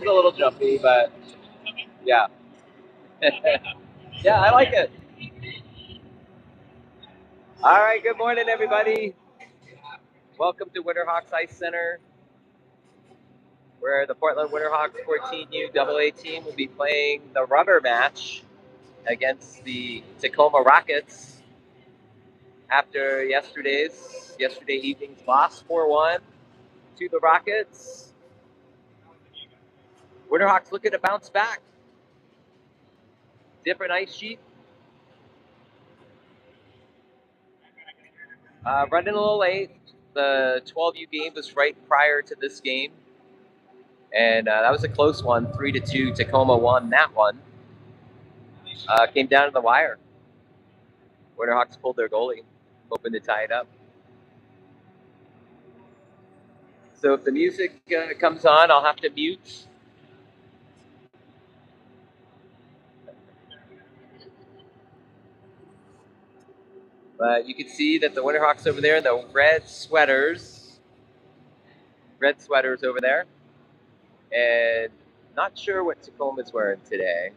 a little jumpy, but yeah. Yeah, I like it. All right, good morning, everybody. Welcome to Winterhawks Ice Center, where the Portland Winterhawks 14U AA team will be playing the rubber match against the Tacoma Rockets after yesterday evening's loss 4-1 to the Rockets. Winterhawks looking to bounce back. Different ice sheet. Running a little late. The 12U game was right prior to this game, and that was a close one. 3-2, Tacoma won that one. Came down to the wire. Winterhawks pulled their goalie, hoping to tie it up. So if the music comes on, I'll have to mute. But you can see that the Winterhawks over there in the red sweaters over there. And not sure what Tacoma's wearing today.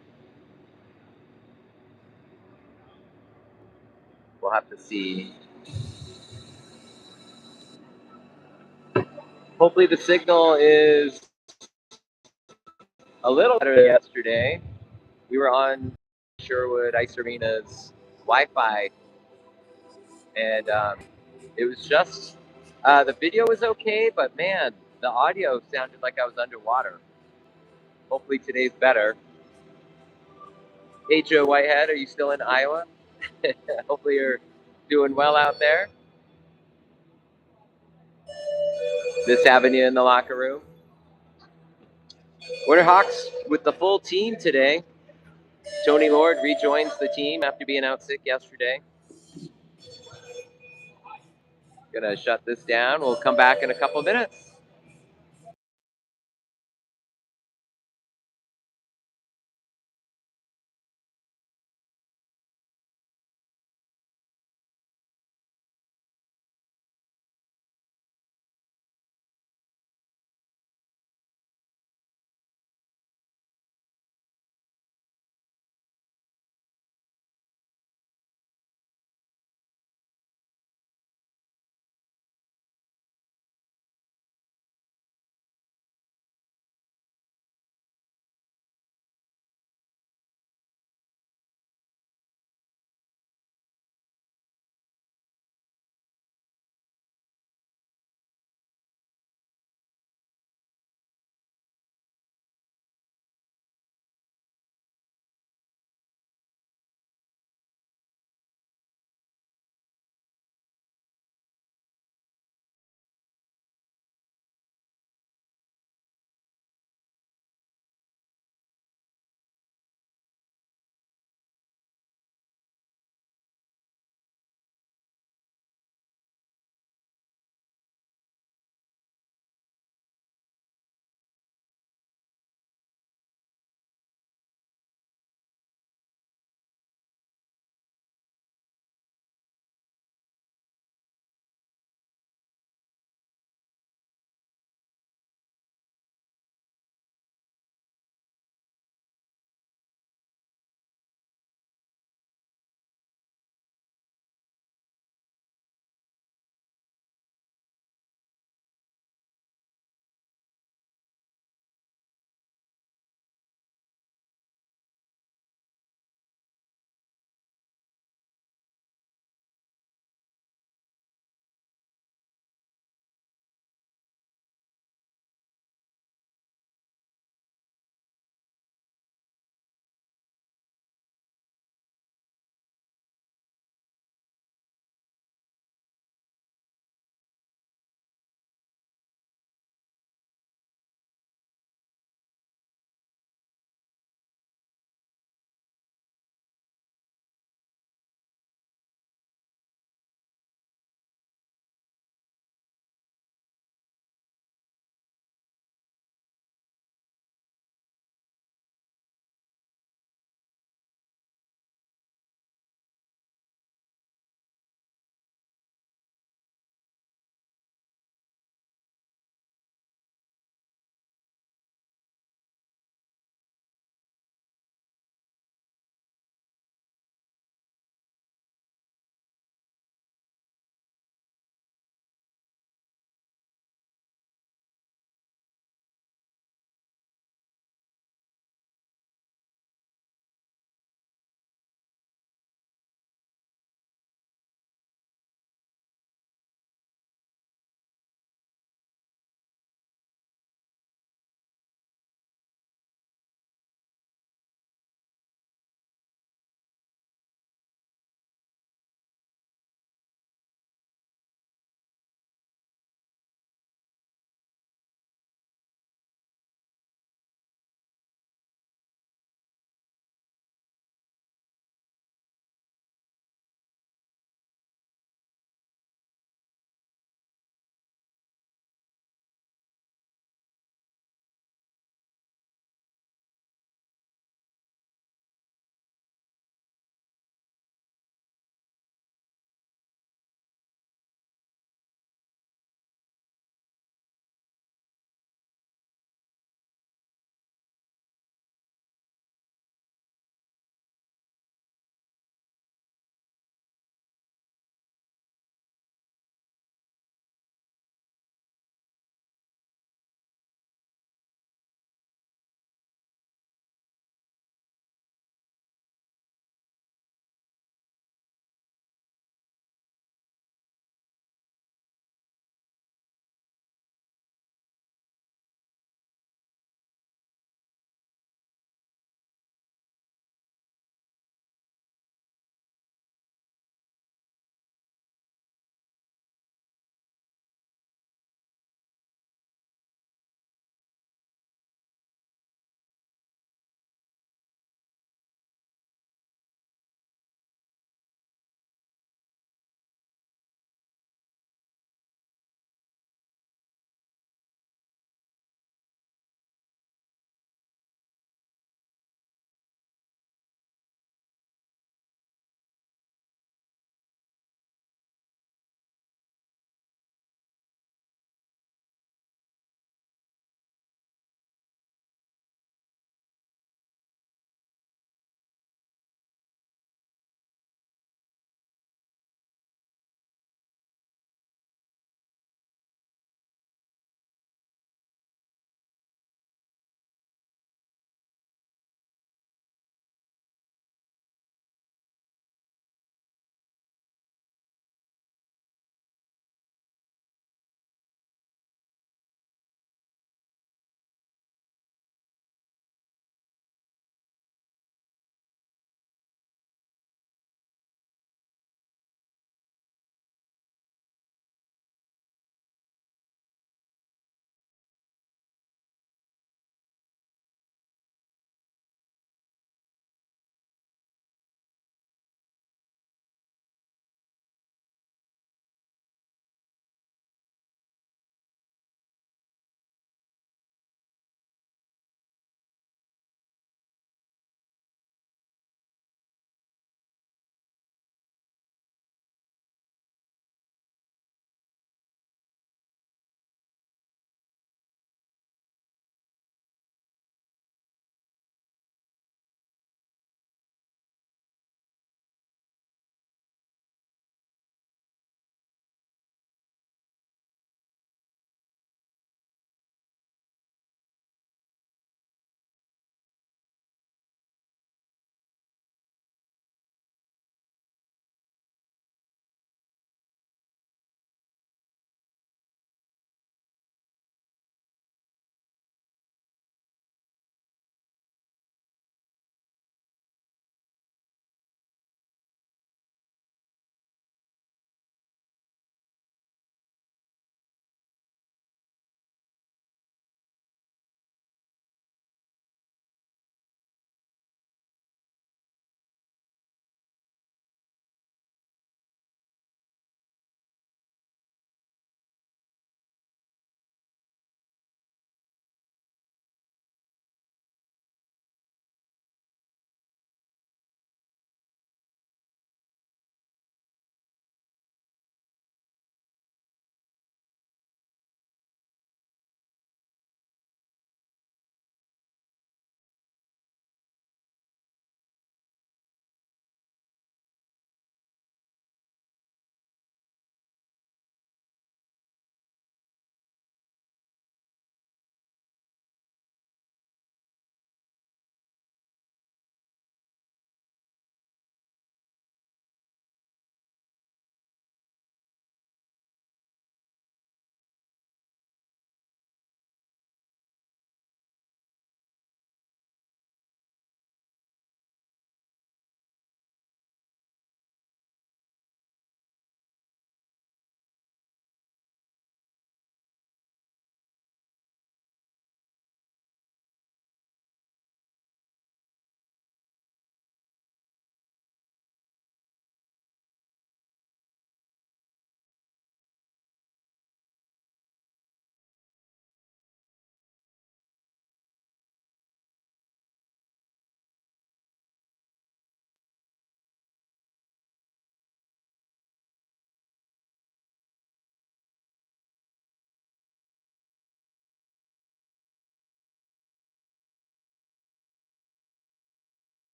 We'll have to see. Hopefully the signal is a little better than yesterday. We were on Sherwood Ice Arena's Wi-Fi, and it was just the video was okay, but man, the audio sounded like I was underwater. Hopefully today's better. Hey Joe Whitehead, are you still in Iowa? Hopefully you're doing well out there. This having you in the locker room. Winterhawks with the full team today. Tony Lord rejoins the team after being out sick yesterday. Gonna shut this down. We'll come back in a couple minutes.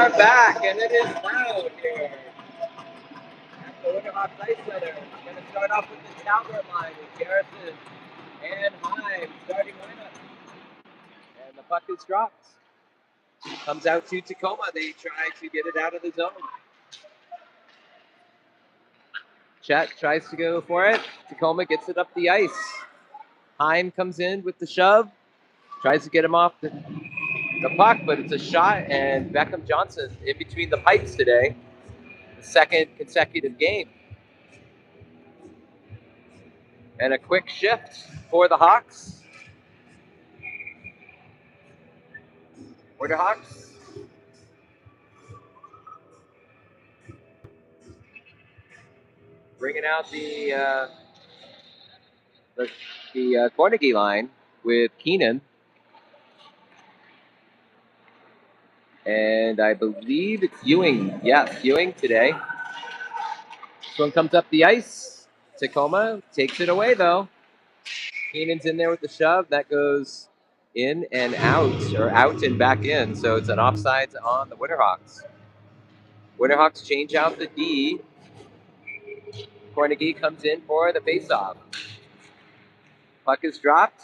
are back, and it is loud here at the Winterhawks Ice Center. I'm going to start off with the Talbot line with Garrison and Heim starting lineup. And the puck is dropped. Comes out to Tacoma. They try to get it out of the zone. Chet tries to go for it. Tacoma gets it up the ice. Heim comes in with the shove. Tries to get him off the puck, but it's a shot, and Beckham Johnson in between the pipes today. The second consecutive game. And a quick shift for the Hawks. Winterhawks. Bringing out the Carnegie line with Keenan. And I believe it's Ewing. Yes, Ewing today. This one comes up the ice. Tacoma takes it away, though. Keenan's in there with the shove. That goes in and out, or out and back in. So it's an offsides on the Winterhawks. Winterhawks change out the D. Carnegie comes in for the faceoff. Puck is dropped.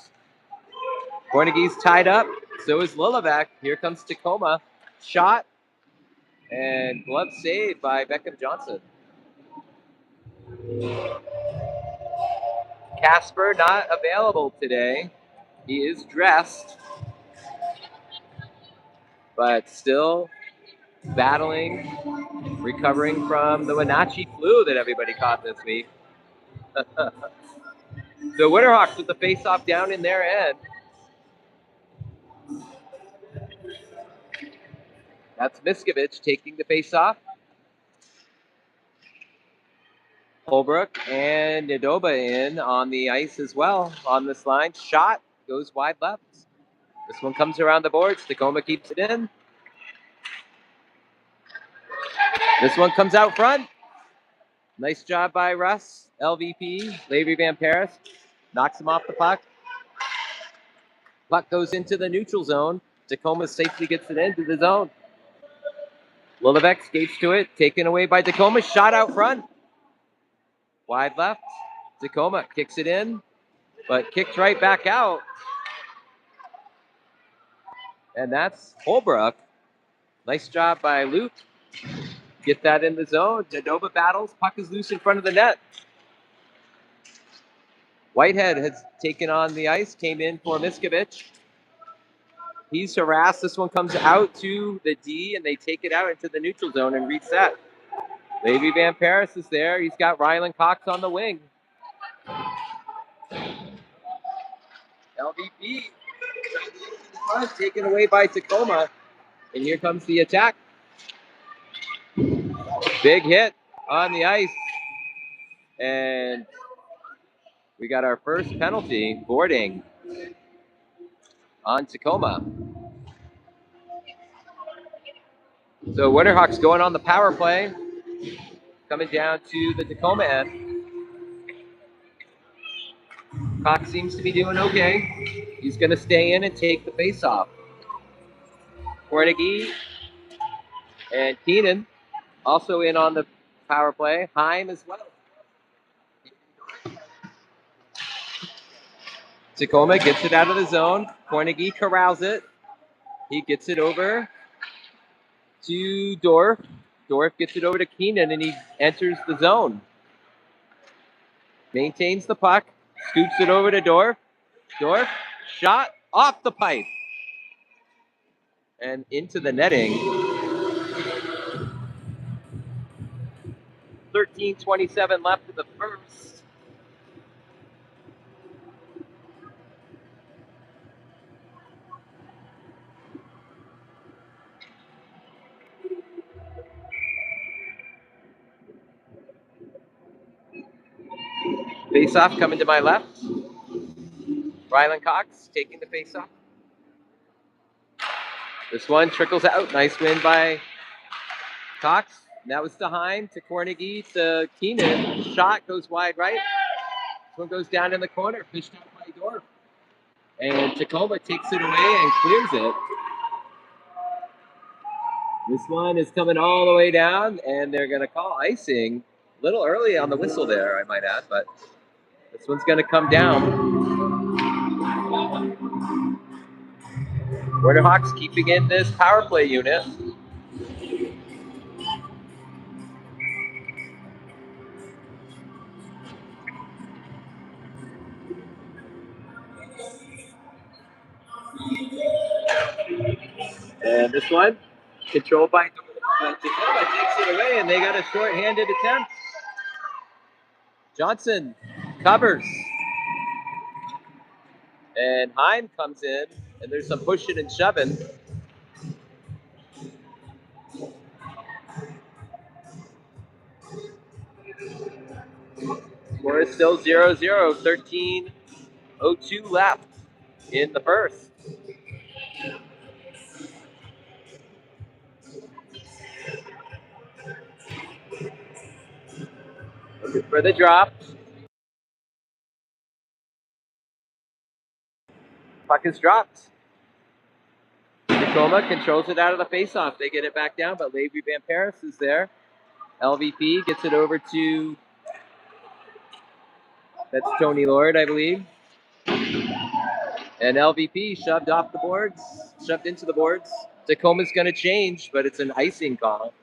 Carnegie's tied up. So is Lillebeck. Here comes Tacoma. Shot. And glove saved by Beckham Johnson. Casper not available today. He is dressed, but still battling, recovering from the Wenatchee flu that everybody caught this week. The Winterhawks with the face-off down in their end. That's Miskovich taking the face-off. Holbrook and Nadoba in on the ice as well on this line. Shot goes wide left. This one comes around the boards. Tacoma keeps it in. This one comes out front. Nice job by Russ. LVP, Levy Van Paris, knocks him off the puck. Puck goes into the neutral zone. Tacoma safely gets it into the zone. Lillebeck skates to it, taken away by Tacoma. Shot out front. Wide left. Tacoma kicks it in, but kicked right back out. And that's Holbrook. Nice job by Luke. Get that in the zone. Nadoba battles. Puck is loose in front of the net. Whitehead has taken on the ice, came in for Miskovich. He's harassed. This one comes out to the D, and they take it out into the neutral zone and reset. Levy Van Paris is there. He's got Rylan Cox on the wing. LVP taken away by Tacoma. And here comes the attack. Big hit on the ice. And we got our first penalty, boarding on Tacoma. So Winterhawks going on the power play. Coming down to the Tacoma end. Cox seems to be doing okay. He's going to stay in and take the face-off. Carnegie and Keenan also in on the power play. Heim as well. Tacoma gets it out of the zone. Carnegie corrals it. He gets it over to Dorf. Dorf gets it over to Keenan, and he enters the zone. Maintains the puck. Scoops it over to Dorf. Dorf, shot off the pipe. And into the netting. 13:27 left in the first. Face-off coming to my left. Rylan Cox taking the face-off. This one trickles out. Nice win by Cox. And that was to Heim, to Carnegie, to Keenan. Shot goes wide right. This one goes down in the corner. Fished out by Dorf. And Tacoma takes it away and clears it. This one is coming all the way down, and they're going to call icing. A little early on the whistle there, I might add, but this one's going to come down. Winterhawks keeping in this power play unit. And this one, controlled by Tacoma, takes it away, and they got a short-handed attempt. Johnson covers. And Heim comes in, and there's some pushing and shoving. Score is still 0-0, 13:02 left in the first. Looking for the drop. Puck is dropped. Tacoma controls it out of the faceoff. They get it back down, but Levi Van Paris is there. LVP gets it over to, that's Tony Lord, I believe. And LVP shoved off the boards, shoved into the boards. Tacoma's going to change, but it's an icing call.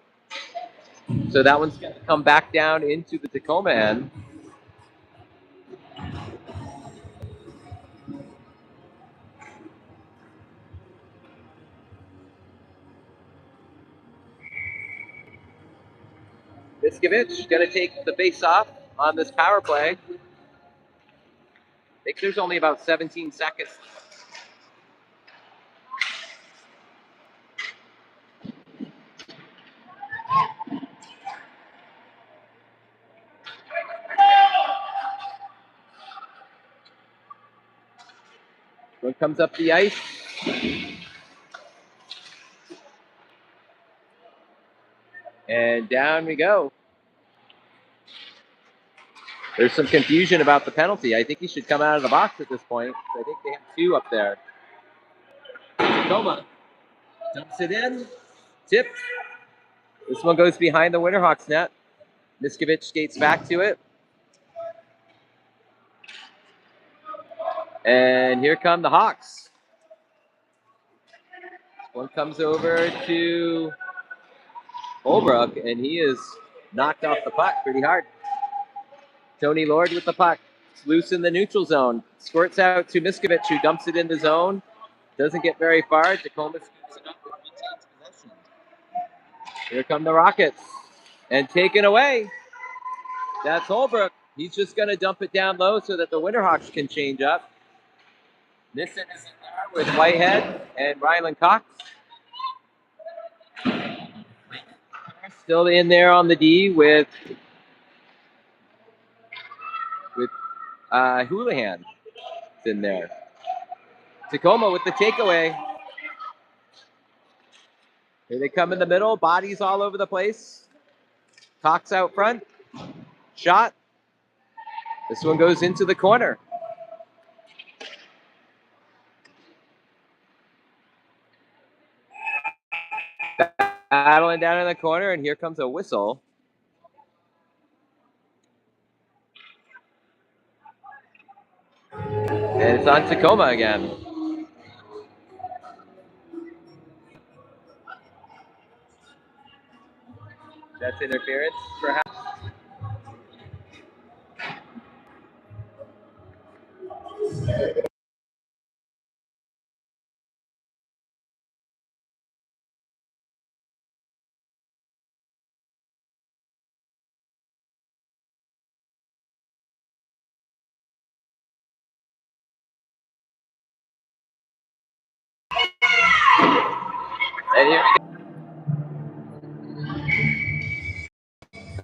So that one's going to come back down into the Tacoma end. Miskovich going to take the face off on this power play. I think there's only about 17 seconds. One comes up the ice. And down we go. There's some confusion about the penalty. I think he should come out of the box at this point. I think they have two up there. Tacoma dumps it in. Tipped. This one goes behind the Winterhawks net. Miskovich skates back to it. And here come the Hawks. One comes over to Holbrook, and he is knocked off the puck pretty hard. Tony Lord with the puck. It's loose in the neutral zone. Squirts out to Miskovich, who dumps it in the zone. Doesn't get very far. Tacoma scoops it up and retains possession. Here come the Rockets. And taken away. That's Holbrook. He's just going to dump it down low so that the Winterhawks can change up. Nissen is in there with Whitehead and Ryland Cox. Still in there on the D with Houlihan. It's in there. Tacoma with the takeaway. Here they come in the middle. Bodies all over the place. Cox out front. Shot. This one goes into the corner. Battling down in the corner, and here comes a whistle. And it's on Tacoma again. That's interference, perhaps. And here we go.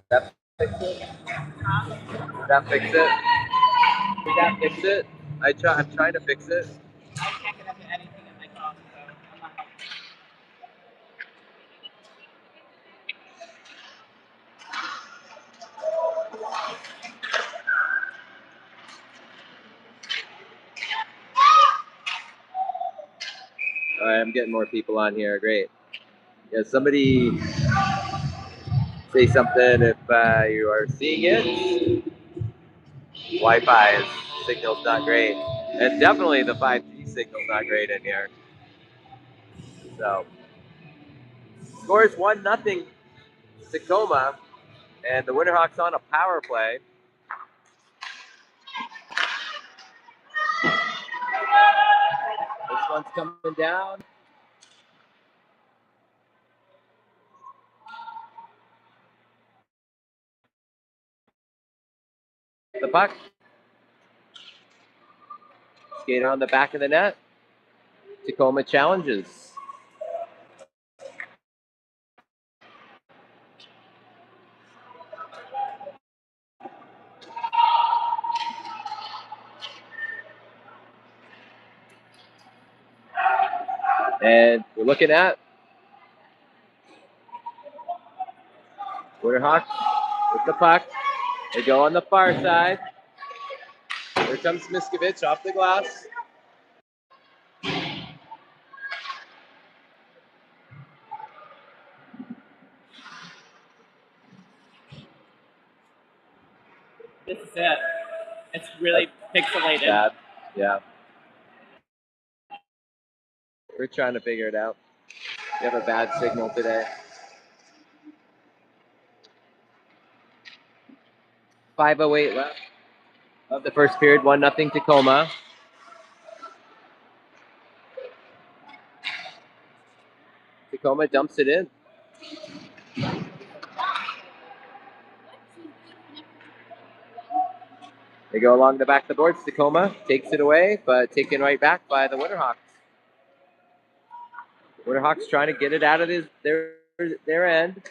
That fix it. Did that fix it? Did that fix it? I'm trying to fix it. I can't get into anything in my phone, so I'm not helping. All right, I'm getting more people on here. Great. Yeah, somebody say something if you are seeing it. Wi-Fi signal's not great, and definitely the 5G signal's not great in here. So, scores 1-0 Tacoma, and the Winterhawks on a power play. This one's coming down. The puck. Skate on the back of the net. Tacoma challenges. And we're looking at Winterhawks with the puck. They go on the far side. Here comes Miskovich off the glass. This is it. It's really pixelated. Bad. Yeah. We're trying to figure it out. We have a bad signal today. 5:08 left of the first period. 1-0 Tacoma. Tacoma dumps it in. They go along the back of the boards. Tacoma takes it away, but taken right back by the Winterhawks. Winterhawks trying to get it out of their end.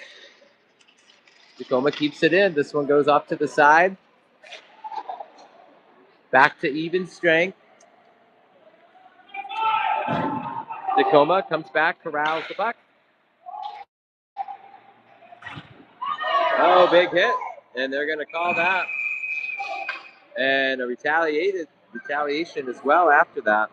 Tacoma keeps it in. This one goes off to the side. Back to even strength. Tacoma comes back, corrals the puck. Oh, big hit. And they're going to call that. And a retaliation as well after that.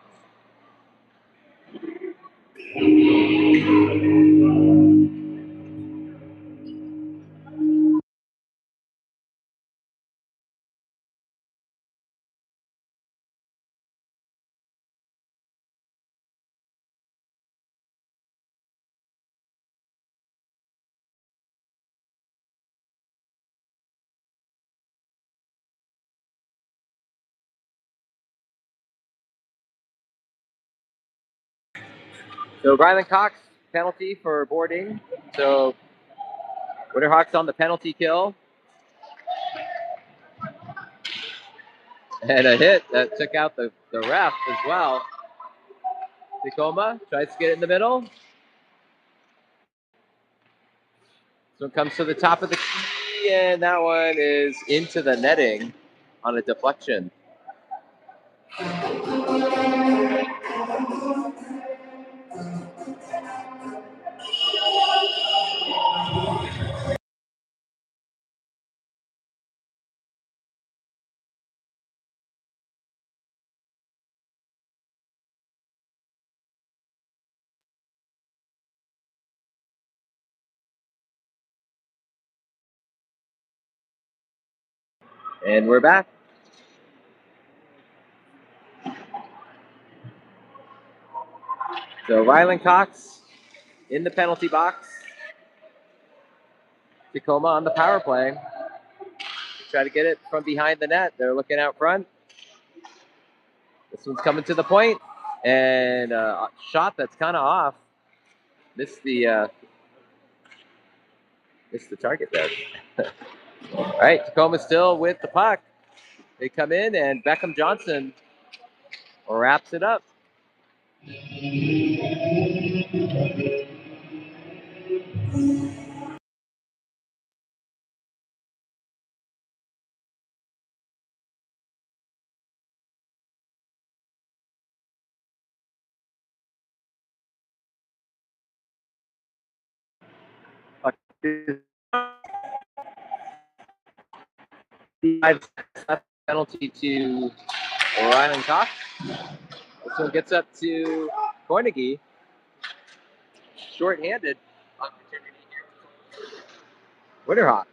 So Rylan Cox, penalty for boarding. So Winterhawks on the penalty kill. And a hit that took out the ref as well. Tacoma tries to get it in the middle. This one comes to the top of the key, and that one is into the netting on a deflection. And we're back. So Rylan Cox in the penalty box. Tacoma on the power play. Try to get it from behind the net. They're looking out front. This one's coming to the point, and a shot that's kind of off. Missed the target there. All right, Tacoma still with the puck. They come in, and Beckham Johnson wraps it up. Penalty to Rylan Cox. This one gets up to Cornegie. Short-handed opportunity here. Winterhawks.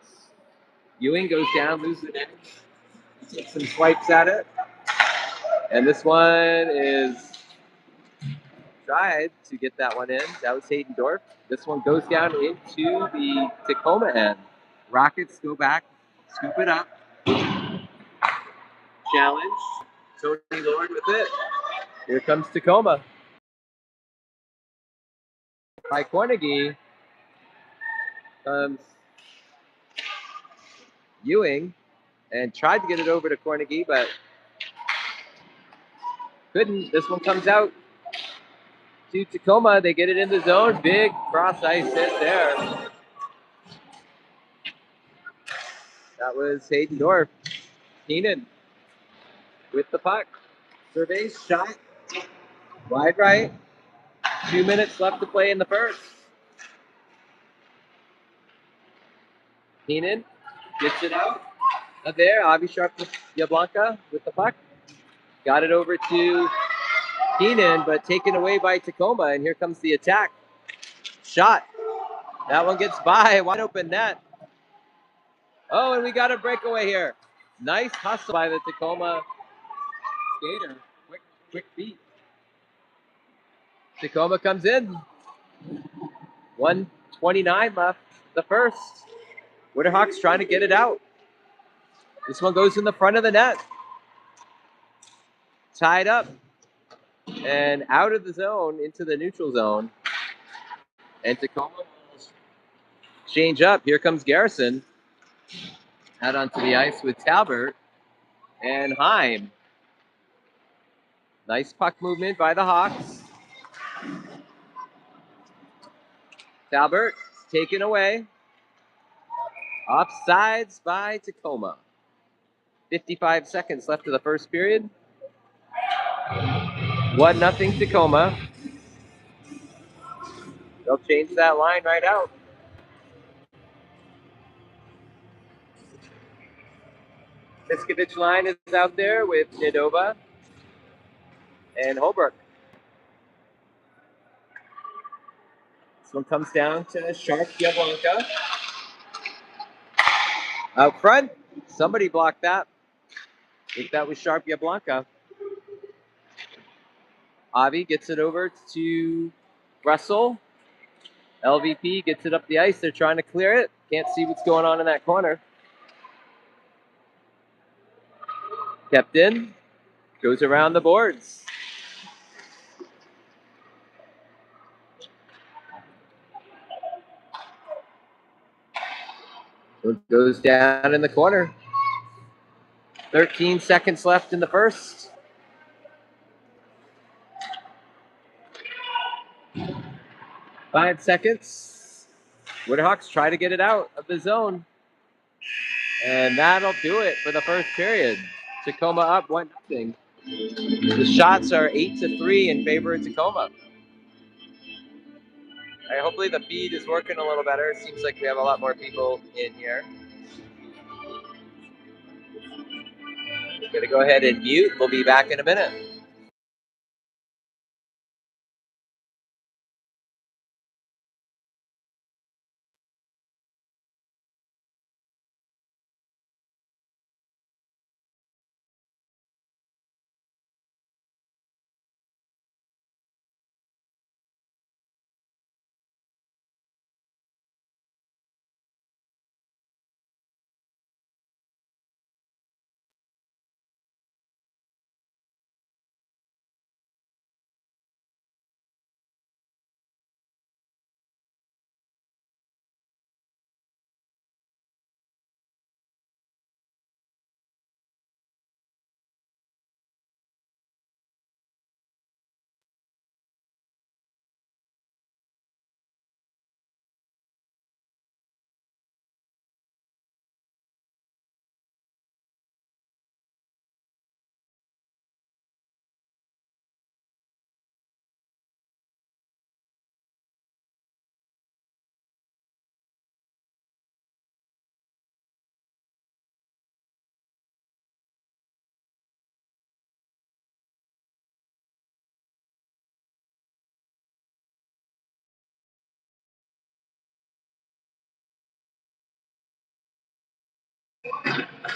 Ewing goes down, loses the net. Takes some swipes at it. And this one is tried to get that one in. That was Hayden Dorf. This one goes down into the Tacoma end. Rockets go back, scoop it up. Challenge. Tony Lord with it. Here comes Tacoma. By Carnegie comes Ewing and tried to get it over to Carnegie, but couldn't. This one comes out to Tacoma. They get it in the zone. Big cross ice hit there. That was Hayden Dorf. Keenan with the puck. Surveys shot. Wide right. 2 minutes left to play in the first. Keenan gets it out. Up there, Avi Sharp-Yablanka with the puck. Got it over to Keenan, but taken away by Tacoma, and here comes the attack. Shot. That one gets by. Wide open net. Oh, and we got a breakaway here. Nice hustle by the Tacoma skater. Quick beat. Tacoma comes in. 1:29 left. The first. Winterhawks trying to get it out. This one goes in the front of the net. Tied up. And out of the zone into the neutral zone. And Tacoma will change up. Here comes Garrison. Out onto the ice with Talbert and Heim. Nice puck movement by the Hawks. Talbert taken away. Offsides by Tacoma. 55 seconds left of the first period. 1-0 Tacoma. They'll change that line right out. Miskovich line is out there with Nidova and Holbrook. This one comes down to Sharp-Yablanka. Out front, somebody blocked that. I think that was Sharp-Yablanka. Avi gets it over to Russell. LVP gets it up the ice. They're trying to clear it. Can't see what's going on in that corner. Kept in. Goes around the boards. It goes down in the corner. 13 seconds left in the first. Five seconds. Winterhawks try to get it out of the zone. And that'll do it for the first period. Tacoma up 1-0. The shots are 8-3 in favor of Tacoma. Hopefully the feed is working a little better. It seems like we have a lot more people in here. I'm going to go ahead and mute. We'll be back in a minute.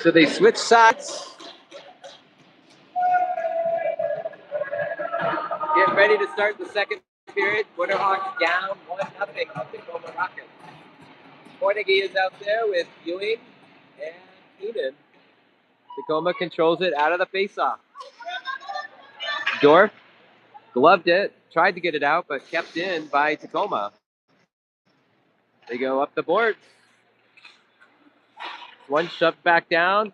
So they switch sides. Getting ready to start the second period. Winterhawks down 1-0 on Tacoma Rockets. Carnegie is out there with Ewing and Keenan. Tacoma controls it out of the faceoff. Dorf gloved it, tried to get it out, but kept in by Tacoma. They go up the boards. One shoved back down.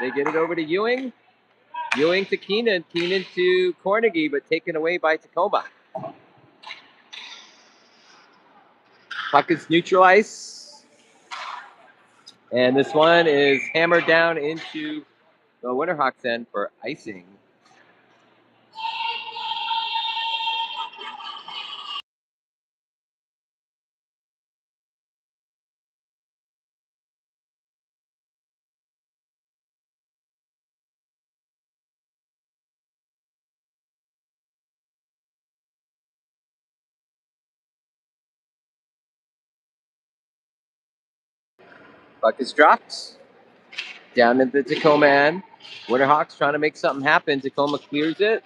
They get it over to Ewing. Ewing to Keenan. Keenan to Carnegie, but taken away by Tacoma. Puck is neutral ice. And this one is hammered down into the Winterhawks end for icing. Puck is dropped down into the Tacoma end. Winterhawks trying to make something happen. Tacoma clears it.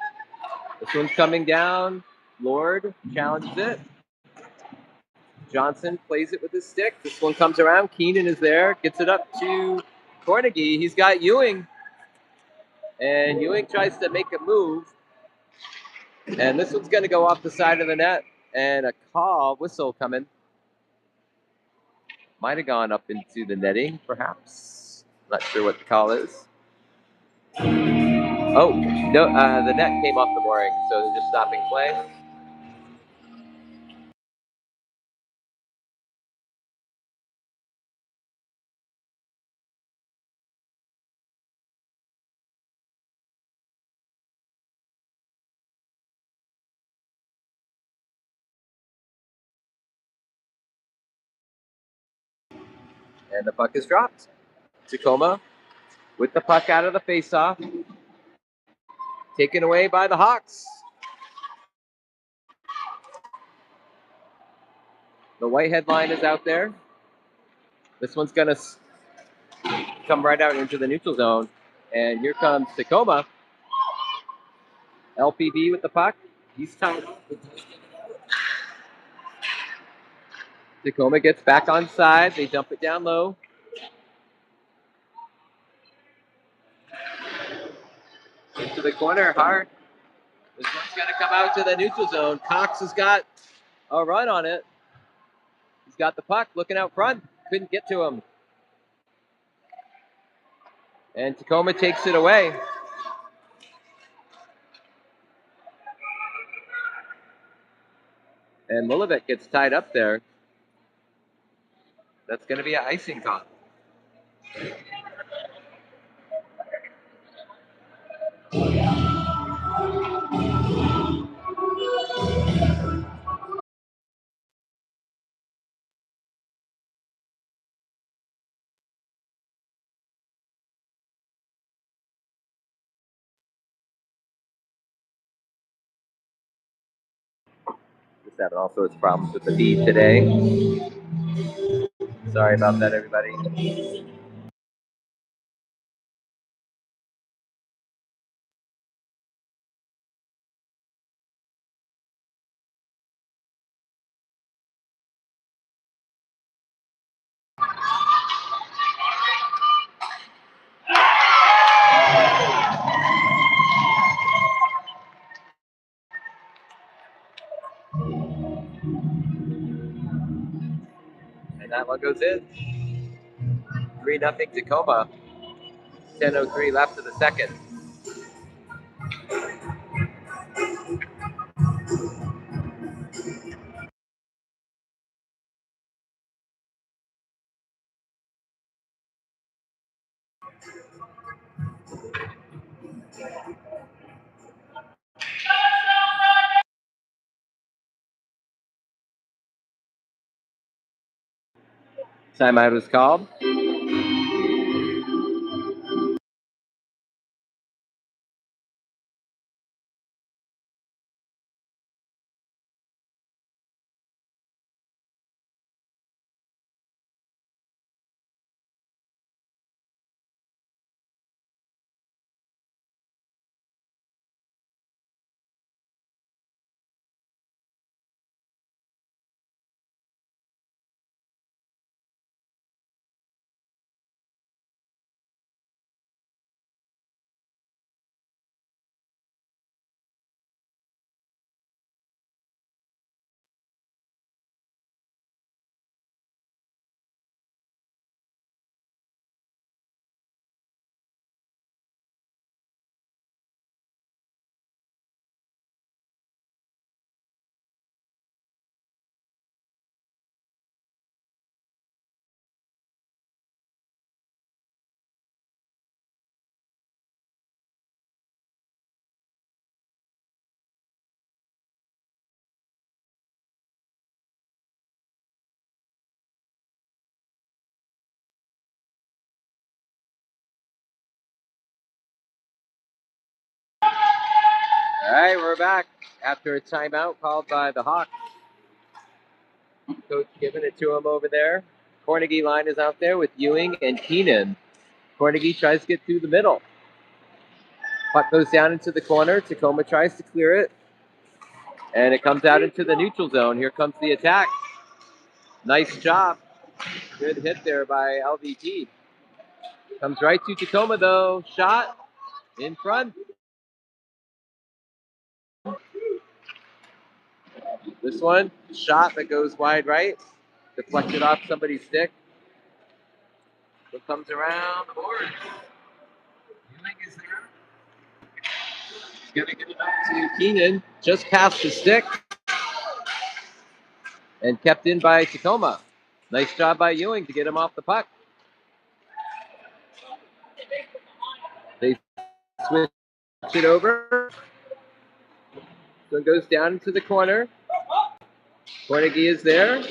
This one's coming down. Lord challenges it. Johnson plays it with his stick. This one comes around. Keenan is there. Gets it up to Carnegie. He's got Ewing. And Ewing tries to make a move. And this one's going to go off the side of the net. And a call, whistle coming. Might have gone up into the netting, perhaps. Not sure what the call is. Oh, no, the net came off the mooring, so they're just stopping play. And the puck is dropped. Tacoma with the puck out of the faceoff. Taken away by the Hawks. The white headline is out there. This one's going to come right out into the neutral zone. And here comes Tacoma. LPD with the puck. He's tied up. Tacoma gets back on side. They dump it down low. Into the corner, hard. This one's going to come out to the neutral zone. Cox has got a run on it. He's got the puck looking out front. Couldn't get to him. And Tacoma takes it away. And Mulovic gets tied up there. That's going to be an icing call. Just having all sorts of problems with the feed today. Sorry about that, everybody. And that one goes in. 3-0 Tacoma. 10:03 left of the second. Timeout was called. All right, we're back after a timeout called by the Hawks. Coach giving it to him over there. Carnegie line is out there with Ewing and Keenan. Carnegie tries to get through the middle. Puck goes down into the corner. Tacoma tries to clear it. And it comes out into the neutral zone. Here comes the attack. Nice job. Good hit there by LVP. Comes right to Tacoma, though. Shot in front. This one, shot that goes wide right. Deflected off somebody's stick. It comes around the boards. Ewing is there. He's going to get it up to Keenan. Just past the stick. And kept in by Tacoma. Nice job by Ewing to get him off the puck. They switch it over. So it goes down into the corner. Carnegie is there.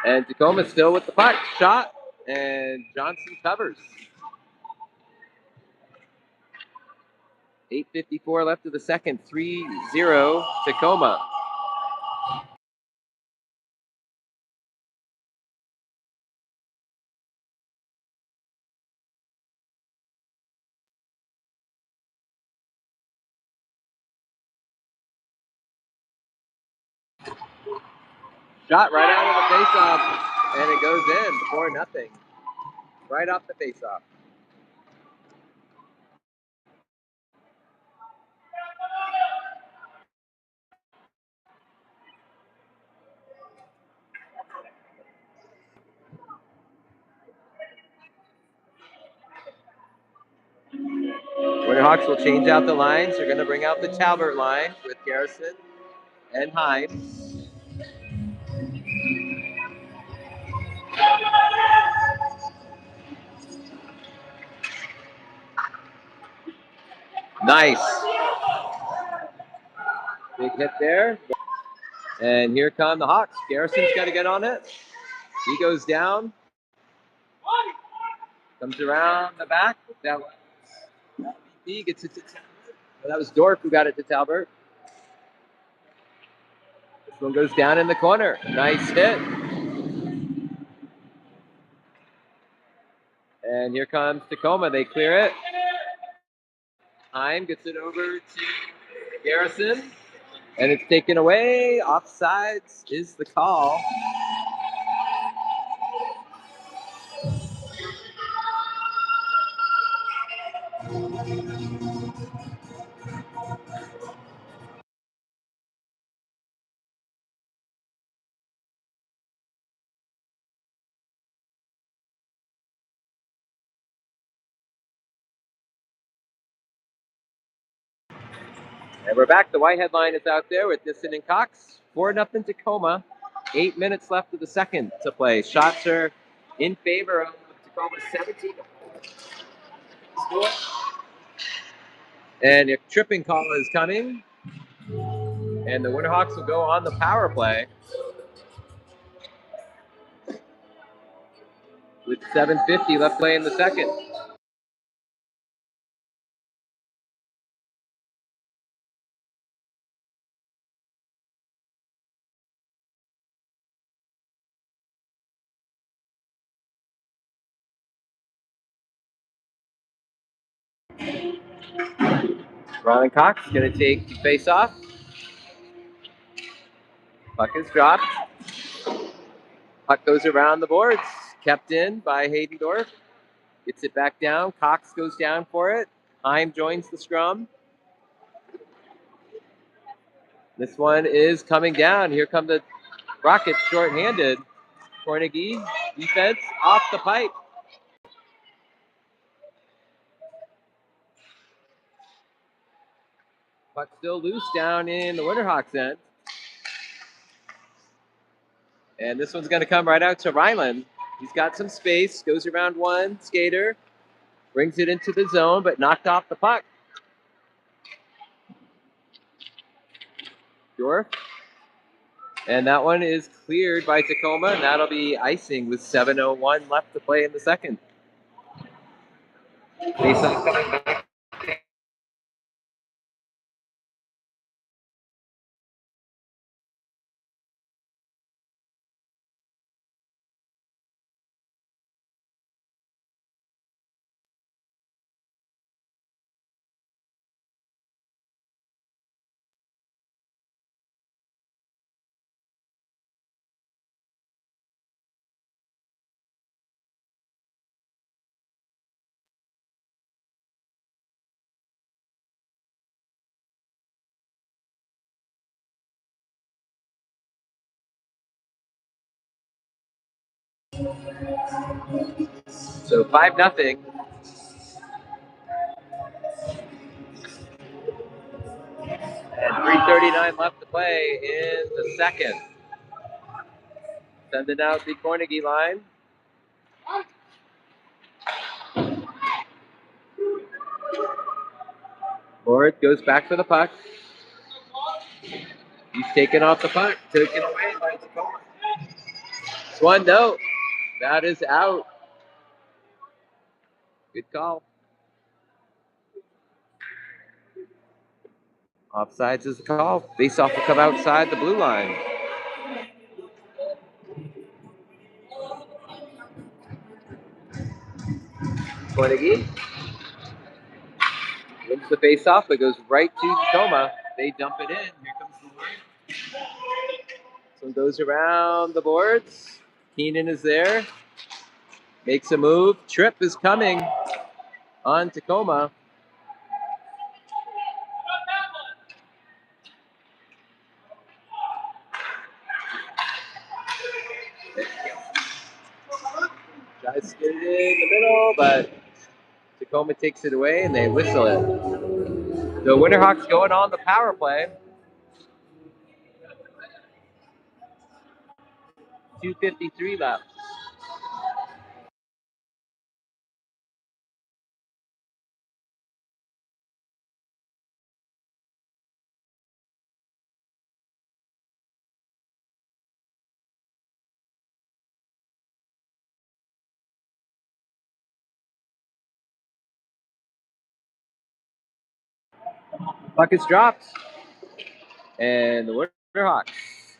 And Tacoma still with the puck. Shot. And Johnson covers. 8:54 left of the second. 3-0 Tacoma. Shot right out of the faceoff, and it goes in 4-0. Right off the faceoff. Winterhawks will change out the lines. They're going to bring out the Talbert line with Garrison and Hines. Nice. Big hit there. And here come the Hawks. Garrison's got to get on it. He goes down. Comes around the back. That was he gets it to Talbert. Well, that was Dorf who got it to Talbert. This one goes down in the corner. Nice hit. And here comes Tacoma. They clear it. Heim gets it over to Garrison. And it's taken away. Offsides is the call. And we're back. The Whitehead line is out there with Nissen and Cox. 4-0 Tacoma. 8 minutes left of the second to play. Shots are in favor of Tacoma 17. And a tripping call is coming. And the Winterhawks will go on the power play. With 7:50 left play in the second. Ron Cox is going to take the face off. Puck is dropped. Puck goes around the boards. Kept in by Haydendorf. Gets it back down. Cox goes down for it. Heim joins the scrum. This one is coming down. Here come the Rockets shorthanded. Carnegie defense off the pipe. Puck still loose down in the Winterhawks end. And this one's going to come right out to Ryland. He's got some space. Goes around one skater. Brings it into the zone, but knocked off the puck. Dorf. And that one is cleared by Tacoma, and that'll be icing with 7:01 left to play in the second. Faceoff coming back So 5-0. And 3:39 left to play in the second. Sending out the Carnegie line. Lord goes back for the puck. He's taken off the puck. Taken away by Tacoma. It's 1-0. That is out. Good call. Offsides is the call. Face-off will come outside the blue line. Carnegie wins the face-off. It goes right to Tacoma. They dump it in. Here comes the line. So it goes around the boards. Keenan is there. Makes a move. Trip is coming on Tacoma. Tries to get it in the middle, but Tacoma takes it away and they whistle it. The Winterhawks going on the power play. 2:53 left. Puck is dropped. And the Winterhawks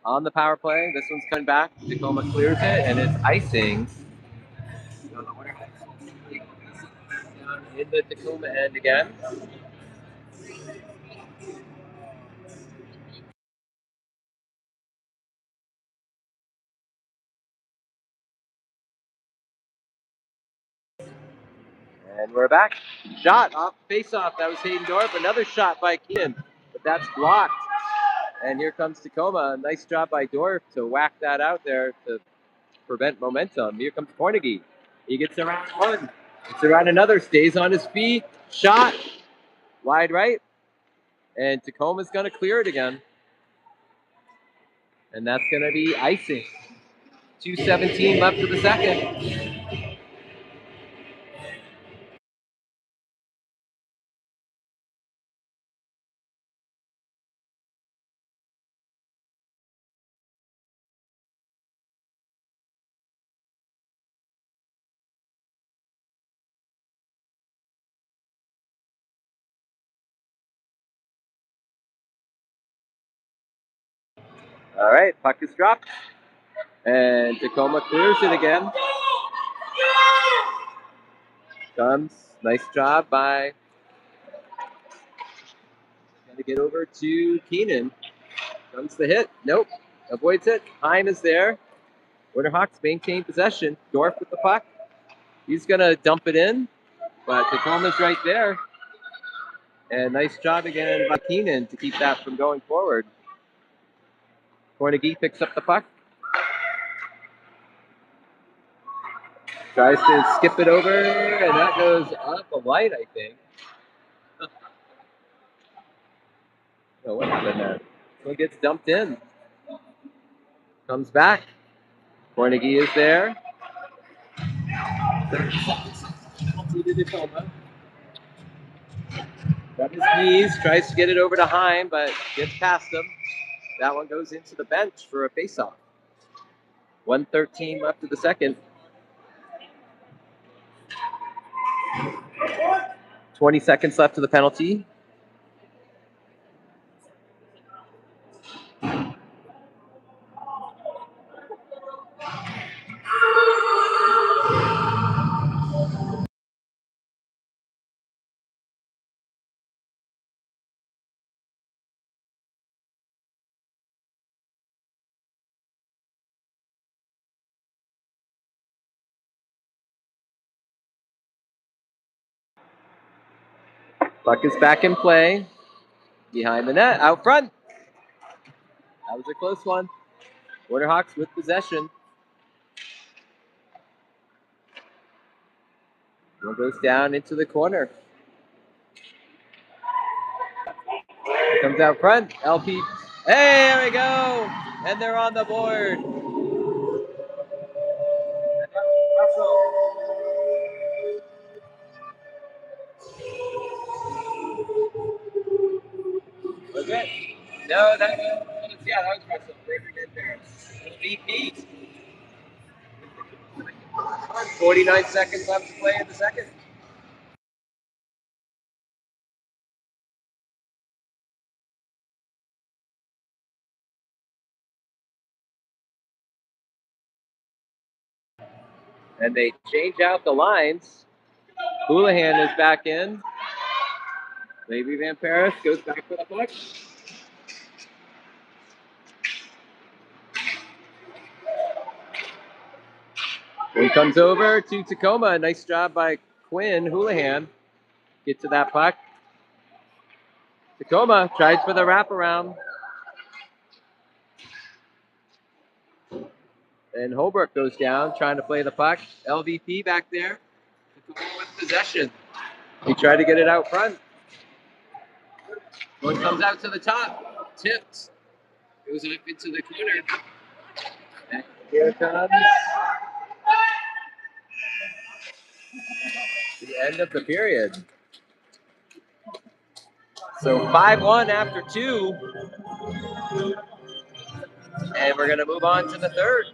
on the power play. This one's coming back. Tacoma clears it, and it's icing. So the Winterhawks down in the Tacoma end again. And we're back. Shot off face-off. That was Hayden Dorf. Another shot by Keenan, but that's blocked. And here comes Tacoma. Nice job by Dorf to whack that out there to prevent momentum. Here comes Carnegie. He gets around one. Gets around another. Stays on his feet. Shot. Wide right. And Tacoma's going to clear it again. And that's going to be icing. 2:17 left of the second. All right, puck is dropped. And Tacoma clears it again. Comes. Nice job by. Going to get over to Keenan. Comes the hit. Nope. Avoids it. Heim is there. Winterhawks maintain possession. Dorf with the puck. He's going to dump it in. But Tacoma's right there. And nice job again by Keenan to keep that from going forward. Carnegie picks up the puck. Tries to skip it over, and that goes up a light, I think. Oh, what happened there? So it gets dumped in. Comes back. Carnegie is there. Got his knees, tries to get it over to Heim, but gets past him. That one goes into the bench for a faceoff. 1:13 left of the second. 20 seconds left of the penalty. Puck is back in play. Behind the net, out front. That was a close one. Winterhawks with possession. One goes down into the corner. Comes out front. LP. Hey, there we go. And they're on the board. Was it? No, that was Russell. 49 seconds left to play in the second. And they change out the lines. Houlihan is back in. Maybe Van Paris goes back for the puck. One comes over to Tacoma. Nice job by Quinn Houlihan. Get to that puck. Tacoma tries for the wraparound. And Holbrook goes down, trying to play the puck. LVP back there. Tacoma with possession. He tried to get it out front. One comes out to the top. Tipped. Goes up into the corner. And here comes the end of the period. So 5-1 after 2. And we're going to move on to the third.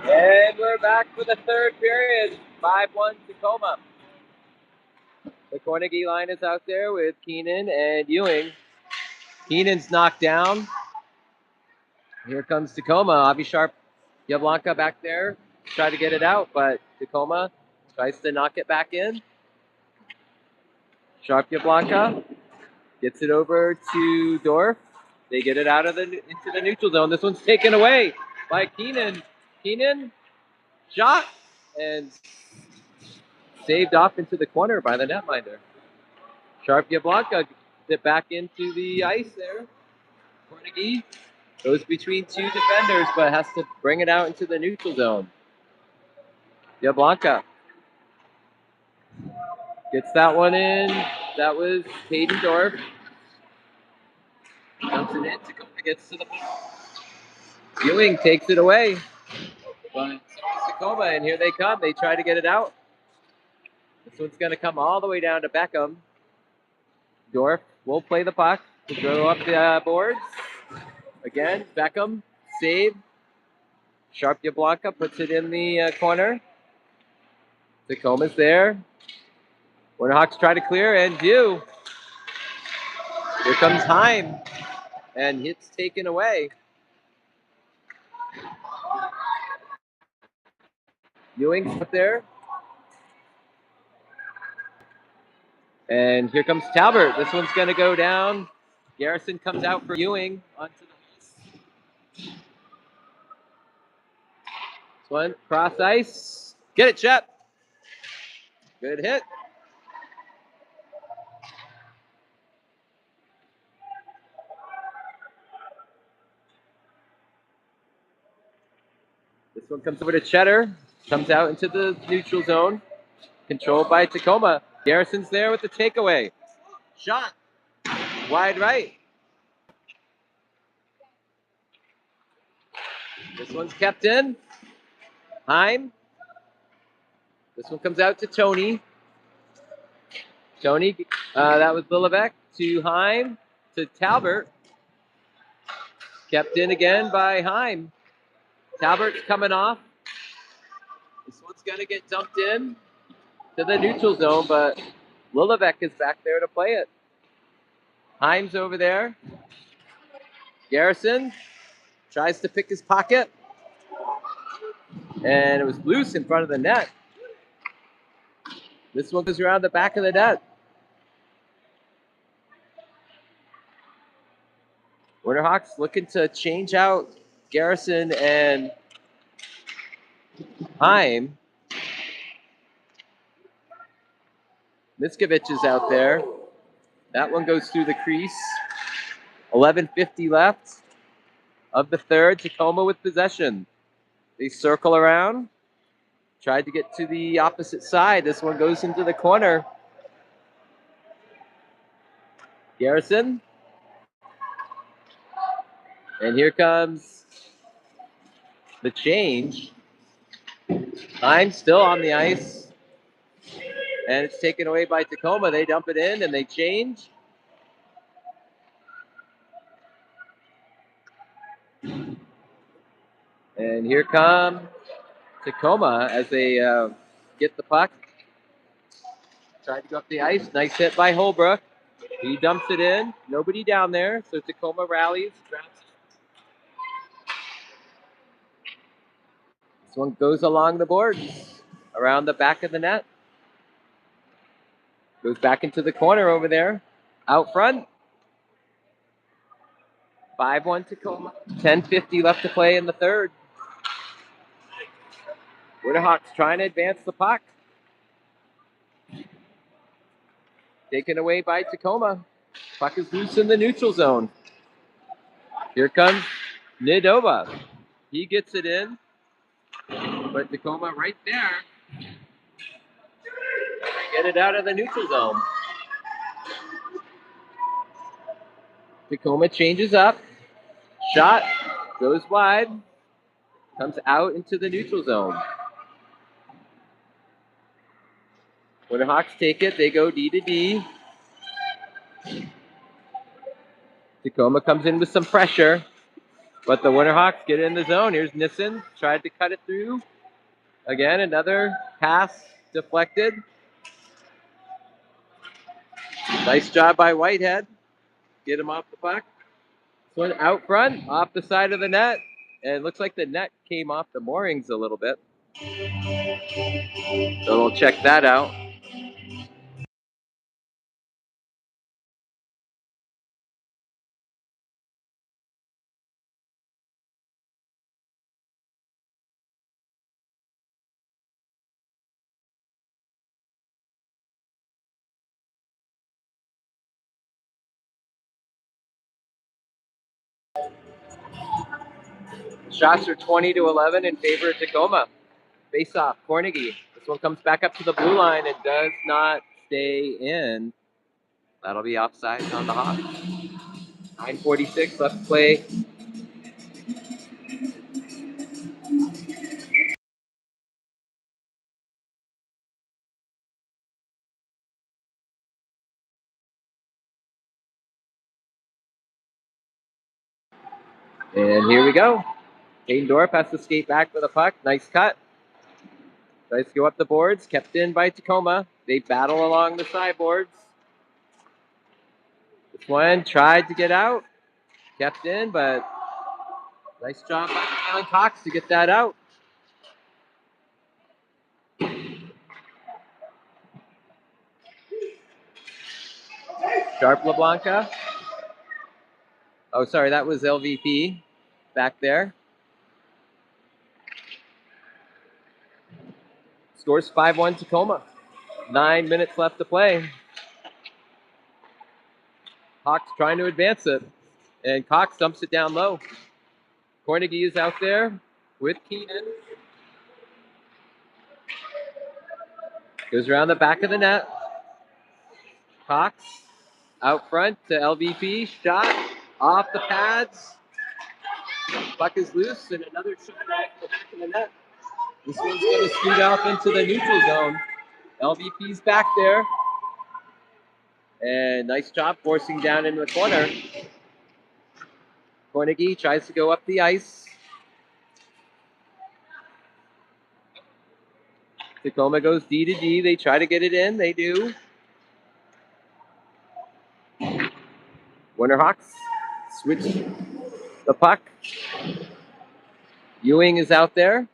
And we're back for the third period. 5-1 Tacoma. The Carnegie line is out there with Keenan and Ewing. Keenan's knocked down. Here comes Tacoma. Avi Sharp, Yablonka back there. Try to get it out, but Tacoma tries to knock it back in. Sharp Yablonka gets it over to Dorf. They get it out of into the neutral zone. This one's taken away by Keenan. Keenan shot and saved off into the corner by the netminder. Sharp Yablonka gets it back into the ice there. Carnegie goes between two defenders, but has to bring it out into the neutral zone. Yablonka gets that one in. That was Hayden Dorf. Dumps it in. Tacoma gets to the ball. Ewing takes it away. But so is Tacoma, and here they come. They try to get it out. This one's going to come all the way down to Beckham. Dorf will play the puck to throw up the boards. Again, Beckham, save. Sharp Yablonka puts it in the corner. Tacoma's there. Winterhawks try to clear and do. Here comes Heim, and it's taken away. Ewing's up there. And here comes Talbert. This one's going to go down. Garrison comes out for Ewing onto the ice. This one, cross ice. Get it, Chet. Good hit. This one comes over to Cheddar. Comes out into the neutral zone. Controlled by Tacoma. Garrison's there with the takeaway. Shot. Wide right. This one's kept in. Heim. This one comes out to Tony. Tony, that was Lillevec to Heim to Talbert. Kept in again by Heim. Talbert's coming off. This one's going to get dumped in to the neutral zone, but Lillevec is back there to play it. Heim's over there. Garrison tries to pick his pocket. And it was loose in front of the net. This one goes around the back of the net. Winterhawks looking to change out Garrison and Heim. Miskovich is out there. That one goes through the crease. 11:50 left of the third. Tacoma with possession. They circle around. Tried to get to the opposite side. This one goes into the corner. Garrison. And here comes the change. Heim still on the ice. And it's taken away by Tacoma. They dump it in and they change. And here come Tacoma as they get the puck. Tried to go up the ice. Nice hit by Holbrook. He dumps it in. Nobody down there. So Tacoma rallies. This one goes along the boards. Around the back of the net. Goes back into the corner over there. Out front. 5-1 Tacoma. 10:50 left to play in the third. Winterhawks trying to advance the puck. Taken away by Tacoma. Puck is loose in the neutral zone. Here comes Nidova. He gets it in. But Tacoma right there. Get it out of the neutral zone. Tacoma changes up. Shot. Goes wide. Comes out into the neutral zone. Winterhawks take it. They go D to D. Tacoma comes in with some pressure. But the Winterhawks get in the zone. Here's Nissen. Tried to cut it through. Again, another pass deflected. Nice job by Whitehead. Get him off the puck. This one out front, off the side of the net. And it looks like the net came off the moorings a little bit. So we'll check that out. Shots are 20-11 in favor of Tacoma. Face off, Cornegie. This one comes back up to the blue line and does not stay in. That'll be offside on the Hawks. 9:46 left to play. And here we go. Hayden Dorf has to skate back for the puck. Nice cut. Tries to go up the boards. Kept in by Tacoma. They battle along the sideboards. This one tried to get out. Kept in, but nice job by Alan Cox to get that out. Sharp LeBlanca. Oh, sorry, that was LVP back there. Scores 5-1 Tacoma. 9 minutes left to play. Hawks trying to advance it. And Cox dumps it down low. Cornegie is out there with Keenan. Goes around the back of the net. Cox out front to LVP. Shot off the pads. Puck is loose and another shot off the back of the net. This one's going to scoot off into the neutral zone. LVP's back there. And nice job forcing down into the corner. Cornegie tries to go up the ice. Tacoma goes D to D. They try to get it in. They do. Winterhawks switch the puck. Ewing is out there.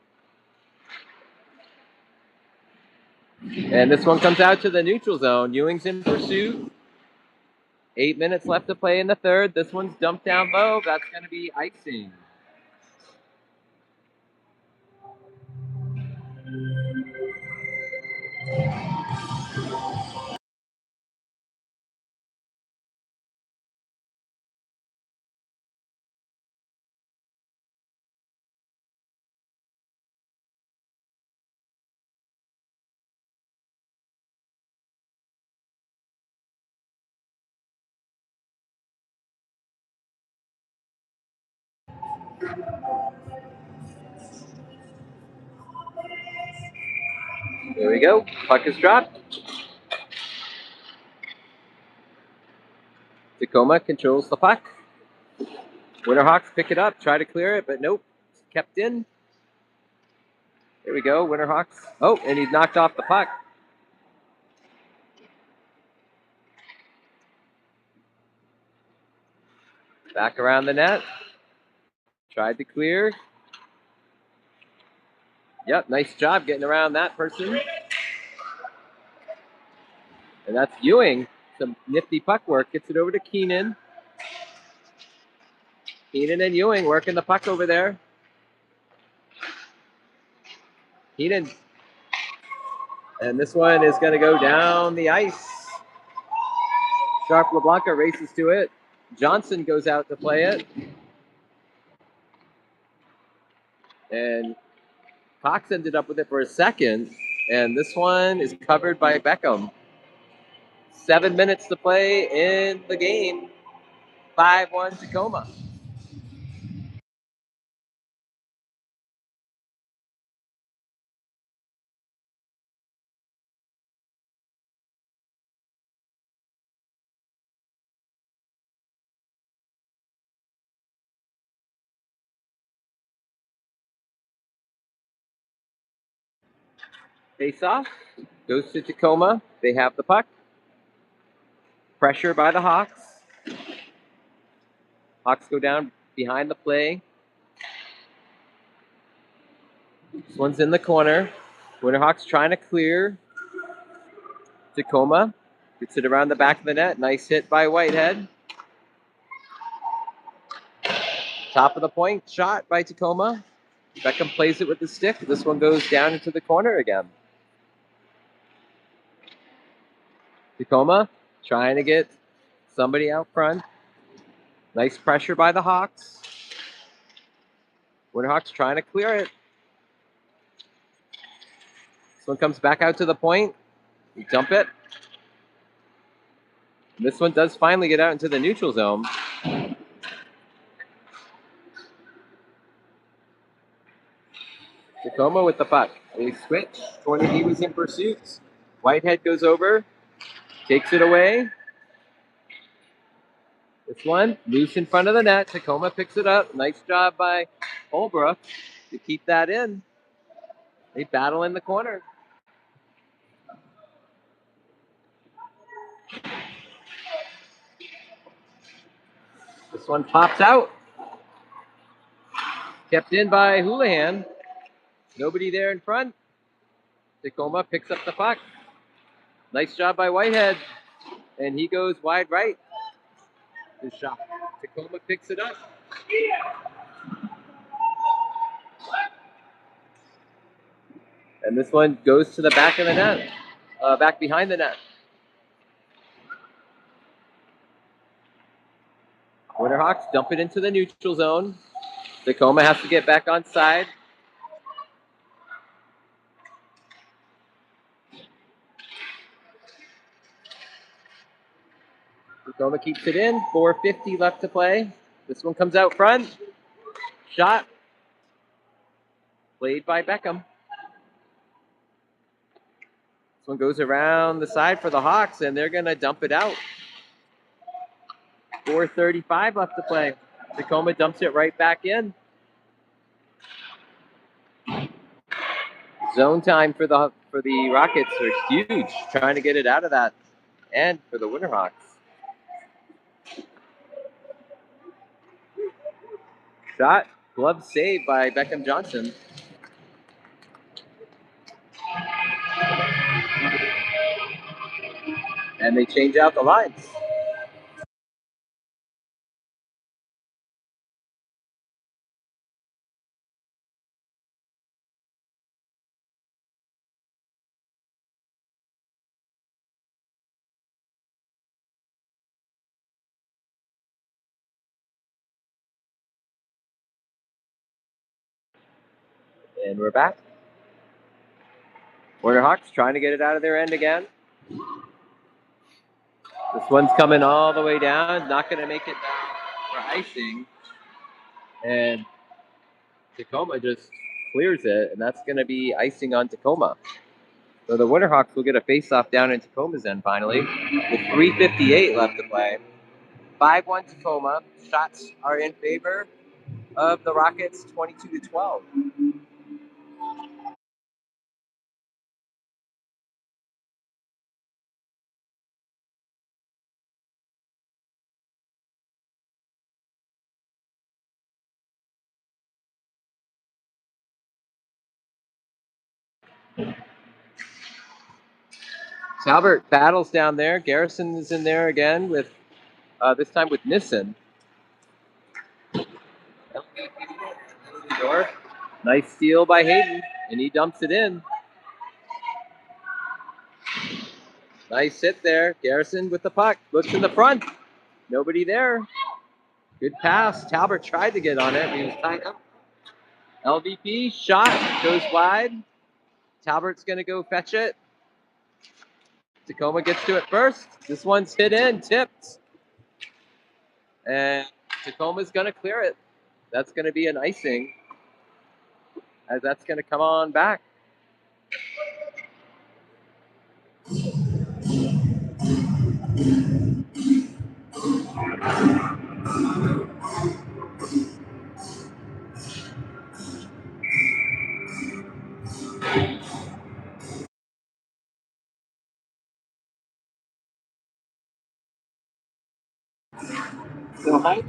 And this one comes out to the neutral zone. Ewing's in pursuit. 8 minutes left to play in the third. This one's dumped down low. That's going to be icing. There we go. Puck is dropped. Tacoma controls the puck. Winterhawks pick it up, try to clear it, but nope. It's kept in. There we go. Winterhawks. Oh, and he's knocked off the puck. Back around the net. Tried to clear. Yep, nice job getting around that person. And that's Ewing. Some nifty puck work. Gets it over to Keenan. Keenan and Ewing working the puck over there. Keenan. And this one is going to go down the ice. Sharp LeBlanca races to it. Johnson goes out to play it. And Cox ended up with it for a second. And this one is covered by Beckham. 7 minutes to play in the game. 5-1 Tacoma. Face off. Goes to Tacoma. They have the puck. Pressure by the Hawks. Hawks go down behind the play. This one's in the corner. Winterhawks trying to clear. Tacoma gets it around the back of the net. Nice hit by Whitehead. Top of the point shot by Tacoma. Beckham plays it with the stick. This one goes down into the corner again. Tacoma trying to get somebody out front. Nice pressure by the Hawks. Winterhawks trying to clear it. This one comes back out to the point. You dump it. And this one does finally get out into the neutral zone. Tacoma with the puck. They switch. Cornegie was in pursuit. Whitehead goes over. Takes it away. This one, loose in front of the net. Tacoma picks it up. Nice job by Holbrook to keep that in. They battle in the corner. This one pops out. Kept in by Houlihan. Nobody there in front. Tacoma picks up the puck. Nice job by Whitehead. And he goes wide right. His shot. Tacoma picks it up. And this one goes to the back of the net, back behind the net. Winterhawks dump it into the neutral zone. Tacoma has to get back on side. Tacoma keeps it in. 4:50 left to play. This one comes out front. Shot. Played by Beckham. This one goes around the side for the Hawks, and they're going to dump it out. 4:35 left to play. Tacoma dumps it right back in. Zone time for the Rockets are huge, trying to get it out of that. And for the Winterhawks. Shot, glove saved by Beckham Johnson. And they change out the lines. And we're back. Winterhawks trying to get it out of their end again. This one's coming all the way down, not going to make it down for icing. And Tacoma just clears it, and that's going to be icing on Tacoma. So the Winterhawks will get a face-off down in Tacoma's end finally, with 3:58 left to play. 5-1 Tacoma. Shots are in favor of the Rockets, 22-12. Talbert battles down there. Garrison is in there again with, this time with Nissen. Nice steal by Hayden, and he dumps it in. Nice hit there. Garrison with the puck. Looks in the front. Nobody there. Good pass. Talbert tried to get on it, but he was tied up. LVP shot goes wide. Talbert's going to go fetch it. Tacoma gets to it first. This one's hit in, tipped. And Tacoma's going to clear it. That's going to be an icing, as that's going to come on back. So, Mike?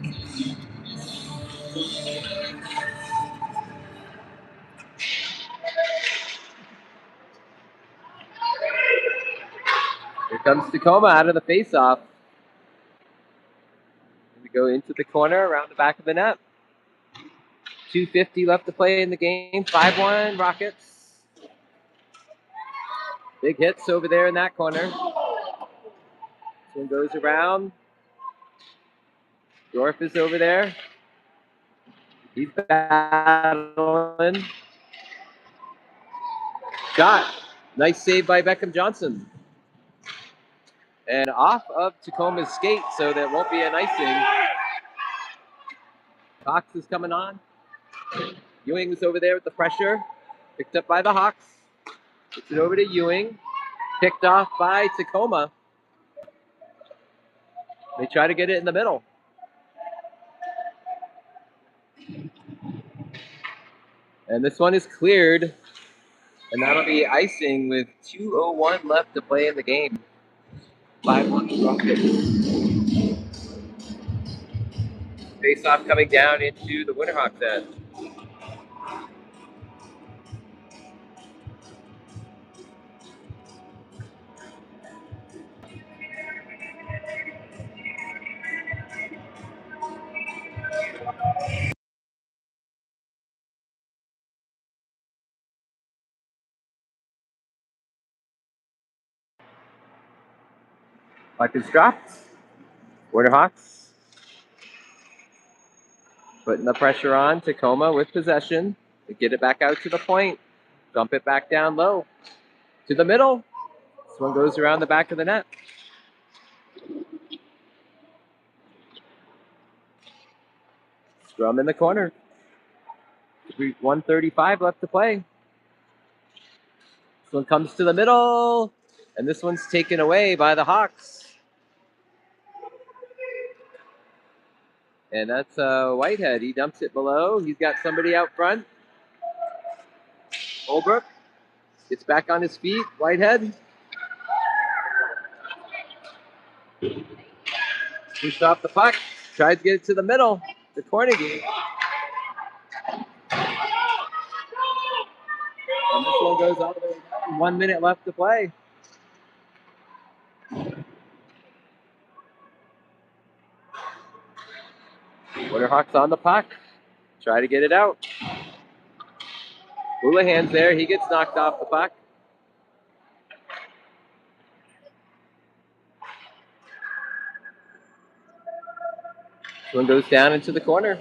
Here comes Tacoma out of the faceoff. We go into the corner around the back of the net. 2:50 left to play in the game. 5-1 Rockets. Big hits over there in that corner. This one goes around. Dorf is over there. He's battling. Shot. Nice save by Beckham Johnson. And off of Tacoma's skate, so that won't be an icing. Cox is coming on. Ewing's over there with the pressure. Picked up by the Hawks. Gets it over to Ewing. Picked off by Tacoma. They try to get it in the middle. And this one is cleared. And that'll be icing with 2:01 left to play in the game. 5-1 Rockets. Face-off coming down into the Winterhawks end. Puck is dropped. Winterhawks putting the pressure on. Tacoma with possession. They get it back out to the point. Dump it back down low. To the middle. This one goes around the back of the net. Scrum in the corner. 1:35 left to play. This one comes to the middle. And this one's taken away by the Hawks. And that's Whitehead. He dumps it below. He's got somebody out front. Holbrook gets back on his feet. Whitehead. Pushed off the puck. Tries to get it to the middle. The corner game. And this one goes all the way down. 1 minute left to play. Winterhawks on the puck. Try to get it out. Houlihan's there. He gets knocked off the puck. This one goes down into the corner.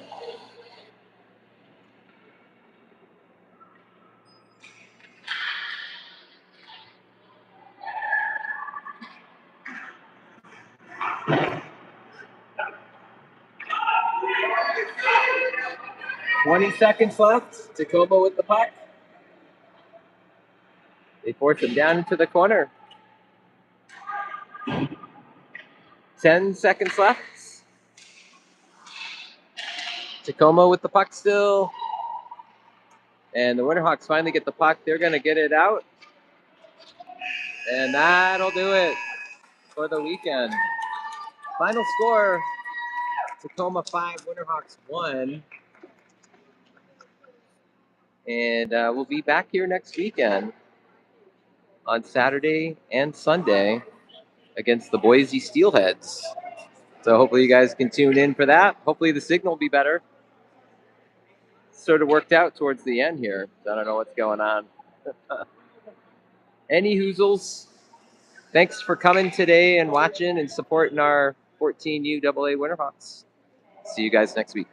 "20 seconds left. Tacoma with the puck. They force him down into the corner. 10 seconds left. Tacoma with the puck still. And the Winterhawks finally get the puck. They're going to get it out. And that'll do it for the weekend. Final score, Tacoma 5, Winterhawks 1. And we'll be back here next weekend on Saturday and Sunday against the Boise Steelheads. So hopefully you guys can tune in for that. Hopefully the signal will be better. Sort of worked out towards the end here. So I don't know what's going on. Any hoozles, thanks for coming today and watching and supporting our 14U AA Winterhawks. See you guys next week.